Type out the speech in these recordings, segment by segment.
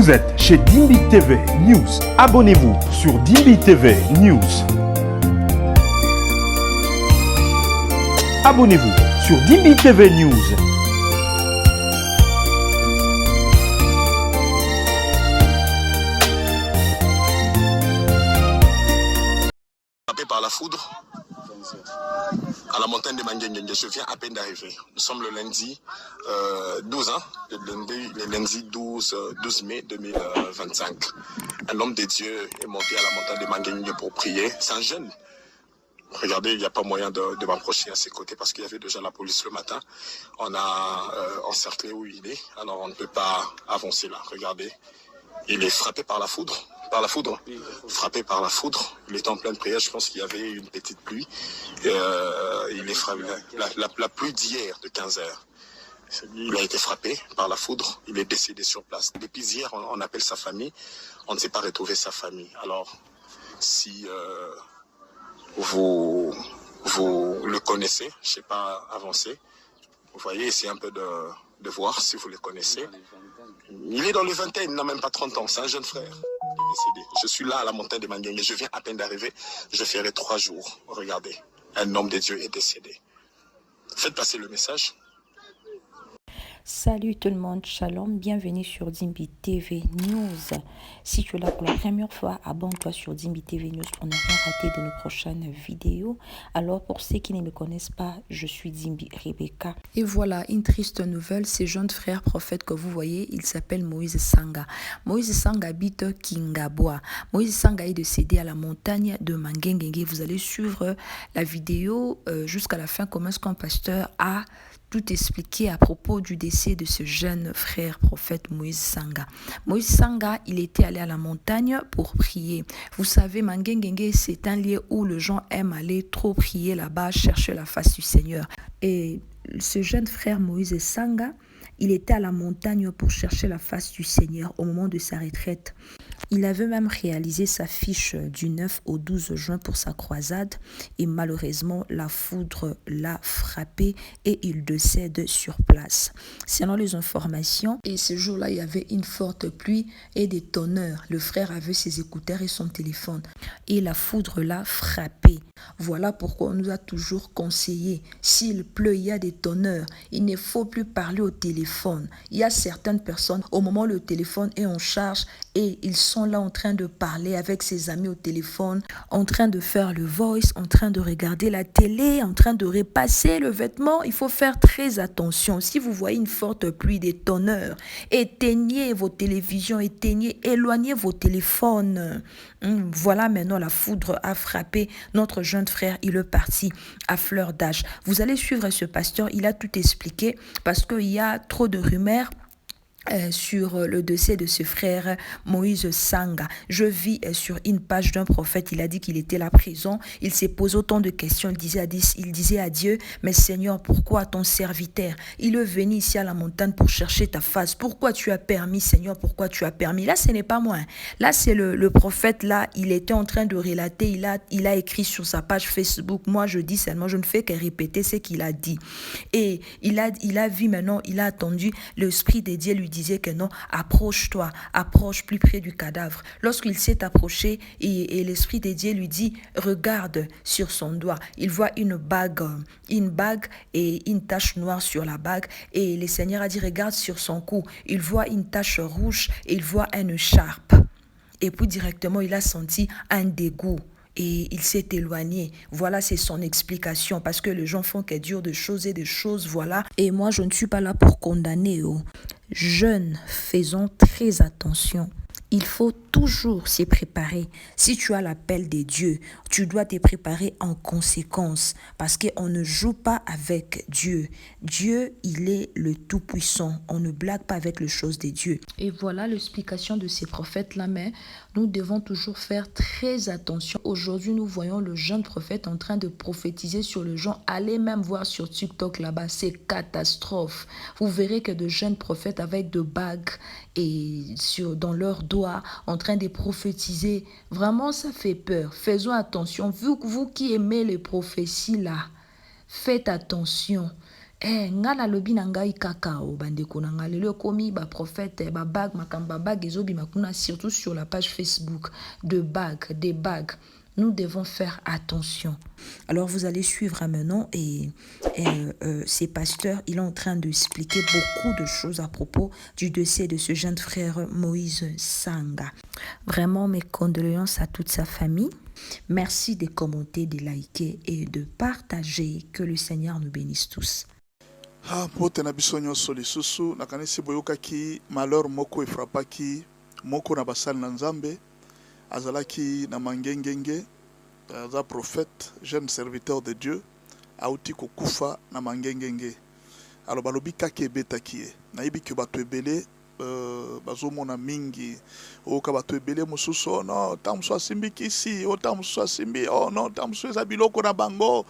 Vous êtes chez Dimbi TV News. Abonnez-vous sur Dimbi TV News. Abonnez-vous sur Dimbi TV News. Frappé par la foudre à la montagne de Mangengue. Je viens à peine d'arriver. Nous sommes le lundi 12, le lundi 12 mai 2025. Un homme de Dieu est monté à la montagne de Mangengue pour prier. C'est un jeune. Regardez, il n'y a pas moyen de m'approcher à ses côtés parce qu'il y avait déjà la police le matin. On a encerclé où il est, alors on ne peut pas avancer là. Regardez, il est frappé par la foudre. Frappé par la foudre. Il était en pleine prière, je pense qu'il y avait une petite pluie. Il est frappé, la pluie d'hier de 15 heures. Il a été frappé par la foudre, il est décédé sur place. Depuis hier, on appelle sa famille, on ne s'est pas retrouvé sa famille. Alors, si vous le connaissez, je ne sais pas avancer, vous voyez, essayez un peu de voir si vous le connaissez. Il est dans les vingtaines, il n'a même pas 30 ans, c'est un jeune frère. Il est décédé. Je suis là à la montagne de Mangengue, je viens à peine d'arriver, je ferai 3 jours. Regardez, un homme de Dieu est décédé. Faites passer le message. Salut tout le monde, shalom, bienvenue sur Dimbi TV News. Si tu es là pour la première fois, abonne-toi sur Dimbi TV News pour ne rien rater de nos prochaines vidéos. Alors pour ceux qui ne me connaissent pas, je suis Dimbi Rebecca. Et voilà, une triste nouvelle, ce jeune frère prophète que vous voyez, il s'appelle Moïse Sanga. Moïse Sanga habite Kingaboa. Moïse Sanga est décédé à la montagne de Mangengue. Vous allez suivre la vidéo jusqu'à la fin, comment est-ce qu'un pasteur a tout expliqué à propos du décès de ce jeune frère prophète Moïse Sanga. Moïse Sanga, il était allé à la montagne pour prier. Vous savez, Mangengue, c'est un lieu où les gens aiment aller trop prier là-bas, chercher la face du Seigneur. Et ce jeune frère Moïse Sanga, il était à la montagne pour chercher la face du Seigneur au moment de sa retraite. Il avait même réalisé sa fiche du 9 au 12 juin pour sa croisade et malheureusement la foudre l'a frappé et il décède sur place. Selon les informations, et ce jour-là il y avait une forte pluie et des tonnerres. Le frère avait ses écouteurs et son téléphone et la foudre l'a frappé. Voilà pourquoi on nous a toujours conseillé, s'il pleut, il y a des tonnerres, il ne faut plus parler au téléphone. Il y a certaines personnes, au moment où le téléphone est en charge et ils sont là en train de parler avec ses amis au téléphone, en train de faire le voice, en train de regarder la télé, en train de repasser le vêtement. Il faut faire très attention. Si vous voyez une forte pluie, des tonnerres, éteignez vos télévisions, éloignez vos téléphones. Voilà, maintenant la foudre a frappé notre jeune frère, il est parti à fleur d'âge. Vous allez suivre ce pasteur, il a tout expliqué parce qu'il y a trop de rumeurs sur le décès de ce frère Moïse Sanga. Je vis sur une page d'un prophète, il a dit qu'il était à la prison, il s'est posé autant de questions, il disait à Dieu, mais Seigneur, pourquoi ton serviteur, il est venu ici à la montagne pour chercher ta face, pourquoi tu as permis Seigneur, pourquoi tu as permis? Là ce n'est pas moi, là c'est le prophète, là il était en train de relater, il a écrit sur sa page Facebook, moi je dis seulement, je ne fais que répéter ce qu'il a dit, et il a vu maintenant, il a attendu, l'esprit de Dieu lui disait que non, approche-toi, approche plus près du cadavre. Lorsqu'il s'est approché et l'esprit de Dieu lui dit, regarde sur son doigt. Il voit une bague et une tache noire sur la bague et le Seigneur a dit, regarde sur son cou. Il voit une tache rouge et il voit une écharpe. Et puis directement, il a senti un dégoût. Et il s'est éloigné. Voilà, c'est son explication. Parce que les gens font que dire de choses et des choses, voilà. Et moi, je ne suis pas là pour condamner. Jeunes, faisons très attention. Il faut toujours s'y préparer. Si tu as l'appel des dieux, tu dois te préparer en conséquence parce qu'on ne joue pas avec Dieu. Dieu, il est le Tout-Puissant. On ne blague pas avec les choses de Dieu. Et voilà l'explication de ces prophètes-là, mais nous devons toujours faire très attention. Aujourd'hui, nous voyons le jeune prophète en train de prophétiser sur les gens. Allez même voir sur TikTok là-bas, c'est catastrophe. Vous verrez que de jeunes prophètes avec de bagues et dans leurs doigts en train de prophétiser. Vraiment, ça fait peur. Faisons attention. Vous qui aimez les prophéties là, faites attention. Ngana lobi na ngai kakao bandeko na ngai lelo komi ba prophète ba bag makamba bag ezobi makuna surtout sur la page Facebook de bagues des bagues. Nous devons faire attention. Alors vous allez suivre maintenant et ces pasteurs, il est en train d'expliquer beaucoup de choses à propos du décès de ce jeune frère Moïse Sanga. Vraiment mes condoléances à toute sa famille. Merci de commenter, de liker et de partager. Que le Seigneur nous bénisse tous. Mpote na biso nyonso lisusu nakanisi boyokaki malheur moko efrapaki moko na basali na Nzambe azalaki na mangengenge aza prophète jeune serviteur de Dieu auti kokufa na mangengenge alors balobi kake ebetaki ye nayebi ke bato ebele bazomona mingi oka bato ebele mosusu non tamusu asimbi kisi o tamusu asimbi oh non tamusu eza biloko na bango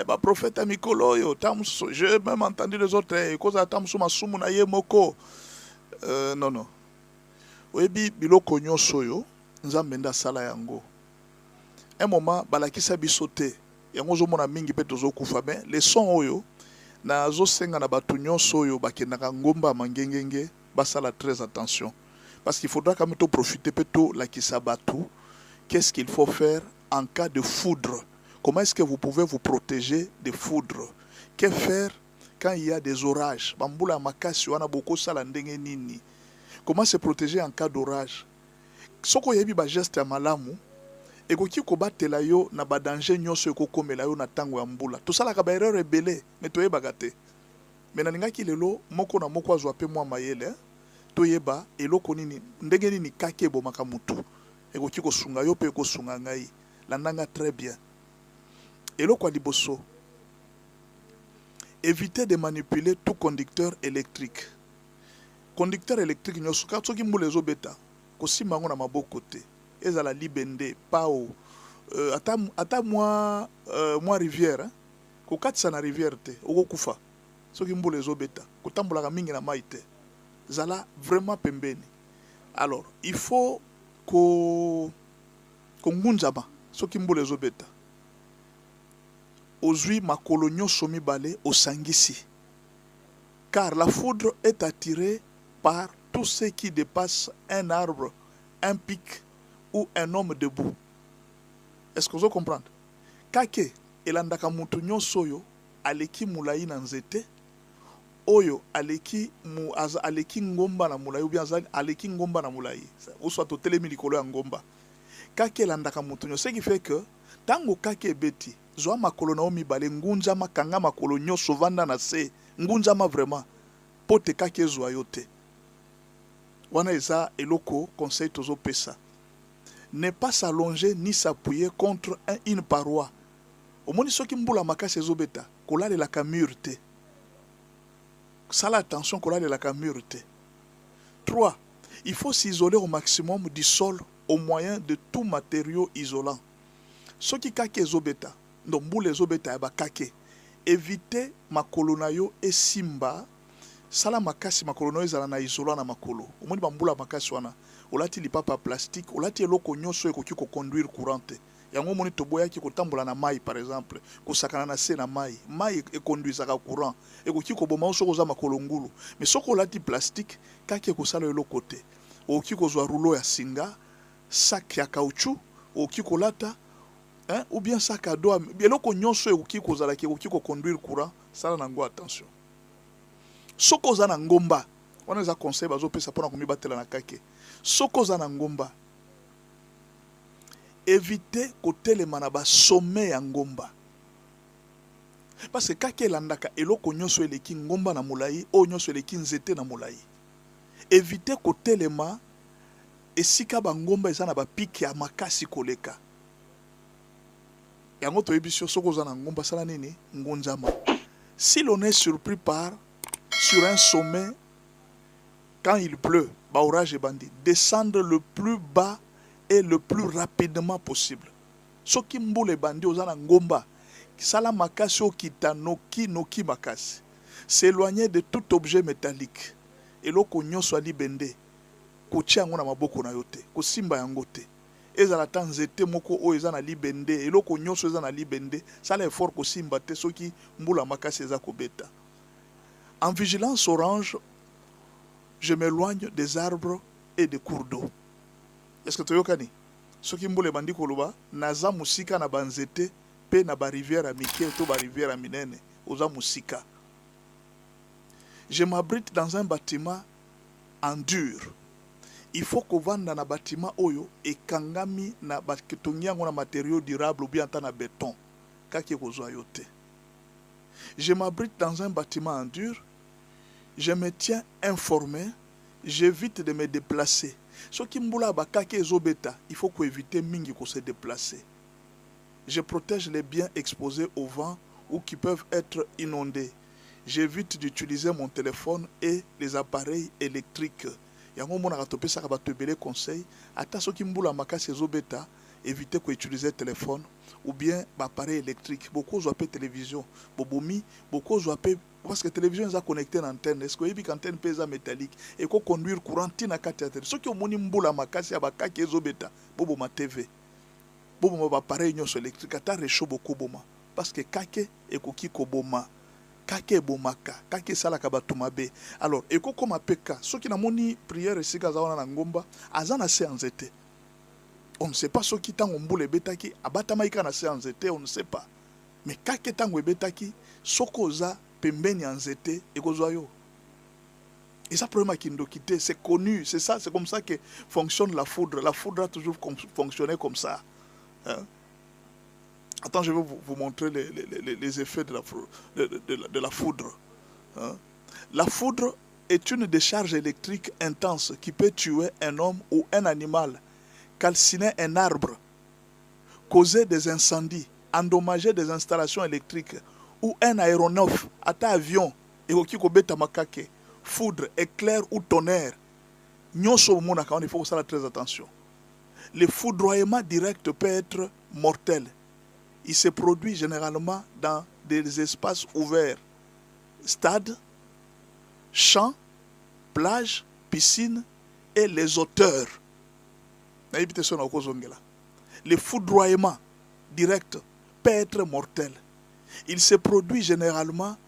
ba prophète mikolo oyo tamusu j'ai même entendu les autres koza tamusu masumu na ye moko non oyebi biloko nyonso oyo Nzambe nda sala yango un moment balakisa biso te yango zomona mingi pe tozokufa mais les sons oyo na zosenga na bato nyonso oyo bakendaka ngomba mangengenge basala très attention parce qu'il faudra quand même profiter plutôt la kisabatu. Qu'est-ce qu'il faut faire en cas de foudre? Comment est-ce que vous pouvez vous protéger des foudres? Que faire quand il y a des orages? Bambula makasi wana boko sala ndenge nini? Comment se protéger en cas d'orage? Soko yebi ba geste ya malamu ekoki kobatela yo na ba danger nyonso ekokomela yo na tango ya mbula. Tosalaka ba erreur ebele mais toyebaka te. Mais nalingaki lelo moko na moko azwa pe mwa mayele toyeba eloko nini ndenge nini kake bomaka mutu ekoki kosunga yo pe kosunga ngai landanga très bien eloko ya liboso éviter de manipuler tout conducteur électrique nyonso ka soki mbula ezobeta kosimba yango na maboko te ezala libende pao ata mwa rivière kokatisa na rivière te okokufa soki mbula ezobeta kotambolaka mingi na mai te zala vraiment pembeni. Alors il faut ngunzama soki mbula ezobeta ozwi makolo nyonso mibale osangisi car la foudre est attirée par tout ce qui dépasse un arbre, un pic ou un homme debout. Est-ce que vous comprenez? Kake elandaka mutu nyonso oyo aleki mulai na nzete oyo aleki ngomba na mulai ou bien aleki ngomba na mulai ou soit totelemi likolo ya ngomba kake elandaka mutu nyonso, ce qui fait que tango kake ebeti zwa makolo na mibale ngunjama kanga makolo nyonso vanda na se ngunjama vraiment pote kake ezwa yo te. Wana eza eloko conseil tozo pesa. Ne pas s'allonger ni s'appuyer contre une paroi. Omoni soki mbula makasi ezobeta kolalela mur te. Sala attention kolalela mur te. 3. Il faut s'isoler au maximum du sol au moyen de tout matériau isolant. Soki kake ezobeta, ndo mbula ezobeta ya bakake. Éviter makolo na yo esimba. Sala makasi makolo na yo ezala na isolant na makolo. Omoni bambula makasi wana. Olati lipapa plastique, olati eloko nyonso ekoki ko conduire courante. Yango moni toboyaki kotambola na mai par exemple, kosakana na se na mai. Mai ekonduisaka courant. Ekoki ko boma soko za makolo ngulu. Mais soko olati plastique, kaki ekosala eloko te. Oki kozwa rouleau ya singa, sac ya caoutchouc, oki kolata, ou bien sac à dos. Eloko nyonso ekoki kozala ki ekoki ko conduire courant, sala nango attention. Soko za na ngomba, wana za conseil bazo pesa pona komibatela na kake. Soko za na ngomba, éviter kotelema na ba sommet ya ngomba. Parce que kake elandaka eloko nyonso eleki ngomba na mulai, o nyonso eleki nzete na mulai. Éviter kotelema esika ba ngomba eza na ba piki ya makasi koleka. Yango toyebi soko za na ngomba sala nini ngonjama. Si l'on est surpris sur un sommet quand il pleut, ba orage et bandit, descendre le plus bas et le plus rapidement possible. Soki mbule bandi ozana ngomba, sala makasi okita noki makasi. S'éloigner de tout objet métallique. Eloko nyonso ali bende, kotia yango na maboko na yo te, kosimba yango te. Ezala tanzete moko o eza na libende, eloko nyonso eza na libende, sala effort kosimba te soki mbula makasi eza kobeta. En vigilance orange, je m'éloigne des arbres et des cours d'eau. Est-ce que tu as dit? Ce qui m'a dit que naza musika na banzete pe na ba rivière à Miké to ba rivière à Minene oza musika. Je m'abrite dans un bâtiment en dur. Il faut que vanda na bâtiment oyo et kangami na baketongiango na matériaux durables ou bien na béton. Kaki kozwa yote. Je m'abrite dans un bâtiment en dur. Je me tiens informé. J'évite de me déplacer. Ce qui mboula bakake ezobeta, il faut qu'on évite mingi ko se déplacer. Je protège les biens exposés au vent ou qui peuvent être inondés. J'évite d'utiliser mon téléphone et les appareils électriques. Yango mona katopesa ka batebele conseil, ata ce qui mboula makasi ezobeta, éviter qu'on utilise téléphone ou bien appareil électrique. Beaucoup ont télévision, bobomi, beaucoup ont parce que la télévision est connectée à l'antenne. Est-ce que l'antenne pèse métallique et qu'on conduire courant na kati ya télé. Ceux qui ont moni mboula makasi ya bakaki ezobeta, bobo ma TV. Bobo ma appareil nyonso électrique ata réchaud beaucoup boma parce que kake ekoki koboma. Kake bomaka, kake sala kabatumabe. Alors, eko koma peka, ceux qui na moni prière esika zawana na ngomba, azana se anzete. On ne sait pas ce qui t'a mboule betaki, abatamaika na se anzete, on ne sait pas. Mais kake tango betaki, sokoza pembeni anzete ekozoyo. Et ça problème qui nous quitte, c'est connu, c'est ça, c'est comme ça que fonctionne la foudre. La foudre a toujours fonctionné comme ça. Hein? Attends, je vais vous montrer les effets de la foudre. Hein? La foudre est une décharge électrique intense qui peut tuer un homme ou un animal, calciner un arbre, causer des incendies, endommager des installations électriques ou un aéronef, ata avion, et beta makake, foudre, éclair ou tonnerre. Nyonso mona quand il faut faire très attention. Le foudroiement direct peut être mortel. Il se produit généralement dans des espaces ouverts, stades, champs, plages, piscines et les hauteurs. Le foudroiement direct peut être mortel. Il se produit généralement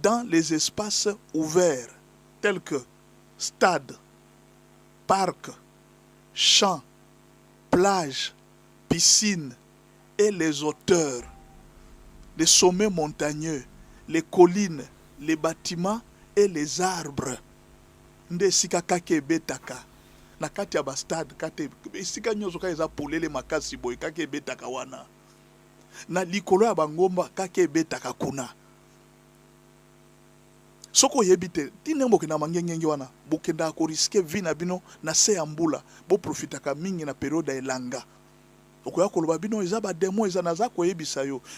dans les espaces ouverts, tels que stades, parcs, champs, plages, piscines et les hauteurs, les sommets montagneux, les collines, les bâtiments et les arbres. Nde sika kake betaka na kati ya bastad kate sika nyozo ka eza polele makasi boy kake betaka wana na likolo ya bangomba kake betaka kuna soko yebite tinembo kina mangengenge wana bokenda ko riske vina bino na se ya mbula bo profitaka mingi na période elanga.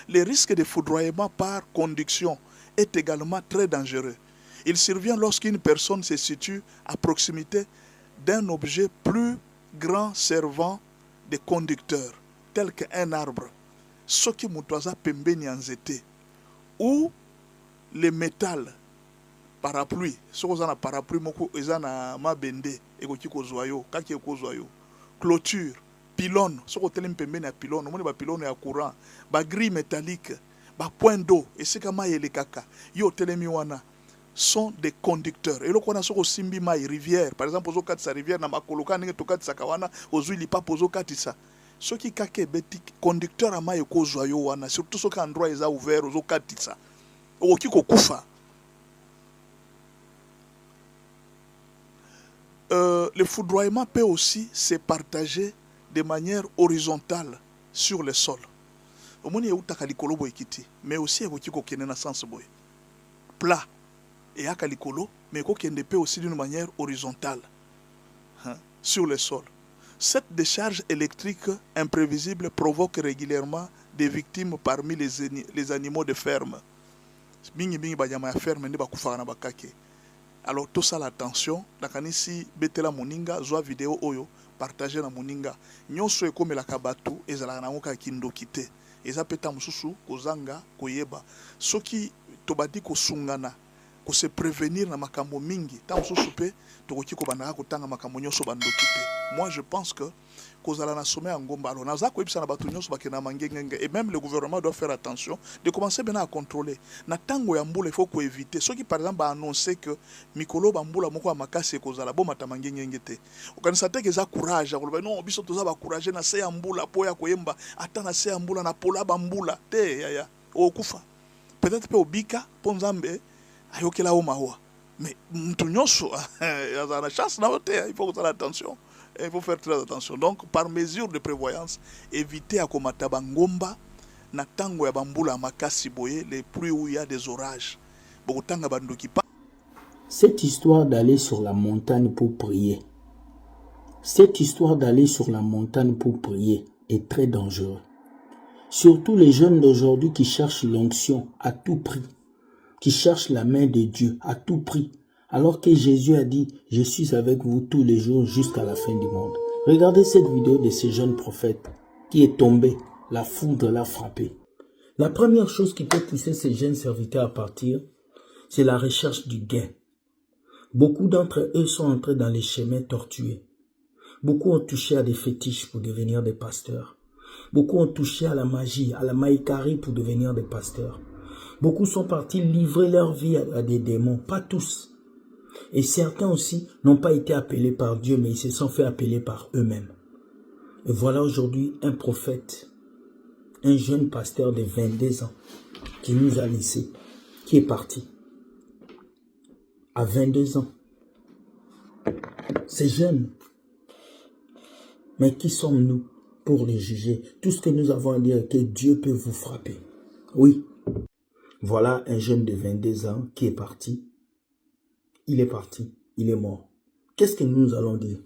Le risque de foudroiement par conduction est également très dangereux. Il survient lorsqu'une personne se situe à proximité d'un objet plus grand servant de conducteur, tel qu'un arbre, ce qui mutwaza pembeni anzete, ou le métal, parapluie, ce qu'on a parapluie moko ezana mabende ekoki kozwayo, kaki ekozwayo, clôture, pylône, ce qu'on a pembeni ya pylône, on a pylône ya courant, ba grille métallique, ba point d'eau, et c'est comme les kaka, yo telemi wana sont des conducteurs. Et là, on a ce simbi mai rivière, par exemple, aux sa rivière, na makoloka nenge tokati sakawana, aux huiles pas pozo katisa. Ce qui kake betik conducteur à mai ko joyo wana, surtout ce qui endroit est ouvert aux katisa. Au kiko kufa. Le foudroiement peut aussi se partager de manière horizontale sur le sol. Au moins, il y a un mais aussi il y a un sens plat. Et à Kalikolo, mais qu'on peut aussi d'une manière horizontale sur le sol. Cette décharge électrique imprévisible provoque régulièrement des victimes parmi les animaux de ferme. Alors tout ça l'attention, si betela moninga zoa vidéo oyo partager na moninga nyonso ekomela kabatu ezala na ngoka kindo kite eza peta mususu kozanga koyeba soki tobadi kosungana Pour se prévenir na makambo mingi. Tant so soupé, tokoki ko banaka kotanga makambo nyoso bandoki te. Moi je pense que kozala na sommet en Ngomba. Alors naza ko ebisa na batu nyoso bakena mangengenge et même le gouvernement doit faire attention de commencer bien à contrôler. Na tango ya mbula il faut ko éviter. Ceux qui par exemple annoncer que mikolo bambula moko makasi kozala bo matamangengenge te. Okanisa te que za courage, ko non biso toza ba courage na se ya mbula po ya koyemba ata na se ya mbula na pola bambula te ya okufa. Peut-être pe obika po nzambe ayokela o mawa. Mais mtu nyonso a la chance na ote, il faut faire attention. Il faut faire très attention. Donc par mesure de prévoyance, éviter à komata bangomba na tango ya bambula makasi boye les pluies où il y a des orages. Bokutanga bandoki pa. Cette histoire d'aller sur la montagne pour prier. Cette histoire d'aller sur la montagne pour prier est très dangereuse. Surtout les jeunes d'aujourd'hui qui cherchent l'onction à tout prix, qui cherchent la main de Dieu à tout prix, alors que Jésus a dit « Je suis avec vous tous les jours jusqu'à la fin du monde ». Regardez cette vidéo de ce jeune prophète qui est tombé, la foudre l'a frappé. La première chose qui peut pousser ces jeunes serviteurs à partir, c'est la recherche du gain. Beaucoup d'entre eux sont entrés dans les chemins tortueux. Beaucoup ont touché à des fétiches pour devenir des pasteurs. Beaucoup ont touché à la magie, à la maïkari pour devenir des pasteurs. Beaucoup sont partis livrer leur vie à des démons, pas tous. Et certains aussi n'ont pas été appelés par Dieu, mais ils se sont fait appeler par eux-mêmes. Et voilà aujourd'hui un prophète, un jeune pasteur de 22 ans qui nous a laissés, qui est parti à 22 ans. C'est jeune. Mais qui sommes-nous pour les juger? Tout ce que nous avons à dire est que Dieu peut vous frapper. Oui. Voilà un jeune de 22 ans qui est parti. Il est parti. Il est mort. Qu'est-ce que nous allons dire?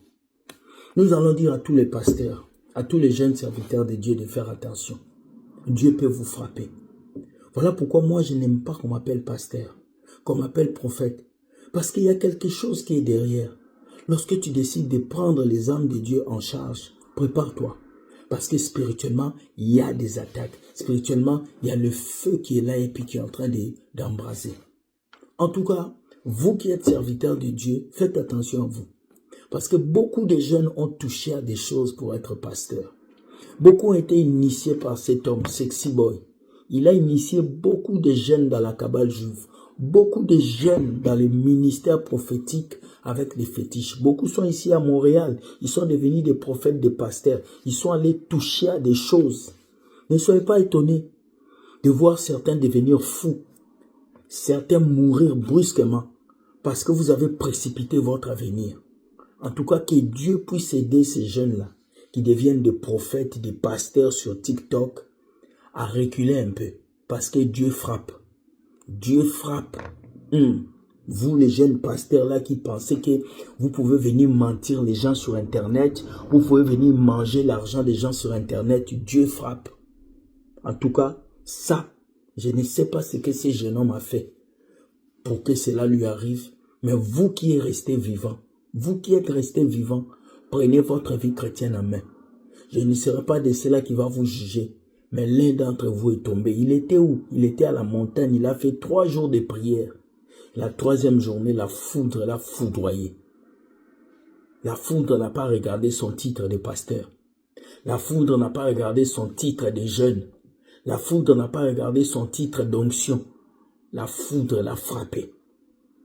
Nous allons dire à tous les pasteurs, à tous les jeunes serviteurs de Dieu de faire attention. Dieu peut vous frapper. Voilà pourquoi moi je n'aime pas qu'on m'appelle pasteur, qu'on m'appelle prophète. Parce qu'il y a quelque chose qui est derrière. Lorsque tu décides de prendre les âmes de Dieu en charge, prépare-toi. Parce que spirituellement, il y a des attaques. Spirituellement, il y a le feu qui est là et puis qui est en train d'embraser. En tout cas, vous qui êtes serviteurs de Dieu, faites attention à vous. Parce que beaucoup de jeunes ont touché à des choses pour être pasteurs. Beaucoup ont été initiés par cet homme, Sexy Boy. Il a initié beaucoup de jeunes dans la cabale juive. Beaucoup de jeunes dans les ministères prophétiques avec des fétiches. Beaucoup sont ici à Montréal. Ils sont devenus des prophètes, des pasteurs. Ils sont allés toucher à des choses. Ne soyez pas étonnés de voir certains devenir fous. Certains mourir brusquement parce que vous avez précipité votre avenir. En tout cas, que Dieu puisse aider ces jeunes-là qui deviennent des prophètes, des pasteurs sur TikTok à reculer un peu parce que Dieu frappe. Dieu frappe. Vous les jeunes pasteurs là qui pensez que vous pouvez venir mentir les gens sur internet, vous pouvez venir manger l'argent des gens sur internet, Dieu frappe. En tout cas, ça, je ne sais pas ce que ce jeune homme a fait pour que cela lui arrive, mais vous qui êtes resté vivant, vous qui êtes resté vivant, prenez votre vie chrétienne en main. Je ne serai pas de ceux-là qui va vous juger. Mais l'un d'entre vous est tombé. Il était où? Il était à la montagne. Il a fait 3 jours de prière. La 3e journée, la foudre l'a foudroyé. La foudre n'a pas regardé son titre de pasteur. La foudre n'a pas regardé son titre de jeune. La foudre n'a pas regardé son titre d'onction. La foudre l'a frappé.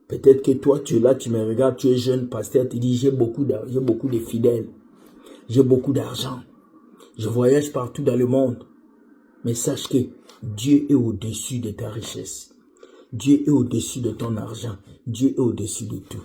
Peut-être que toi, tu es là, tu me regardes, tu es jeune pasteur, tu dis, j'ai beaucoup de fidèles. J'ai beaucoup d'argent. Je voyage partout dans le monde. Mais sache que Dieu est au-dessus de ta richesse. Dieu est au-dessus de ton argent. Dieu est au-dessus de tout.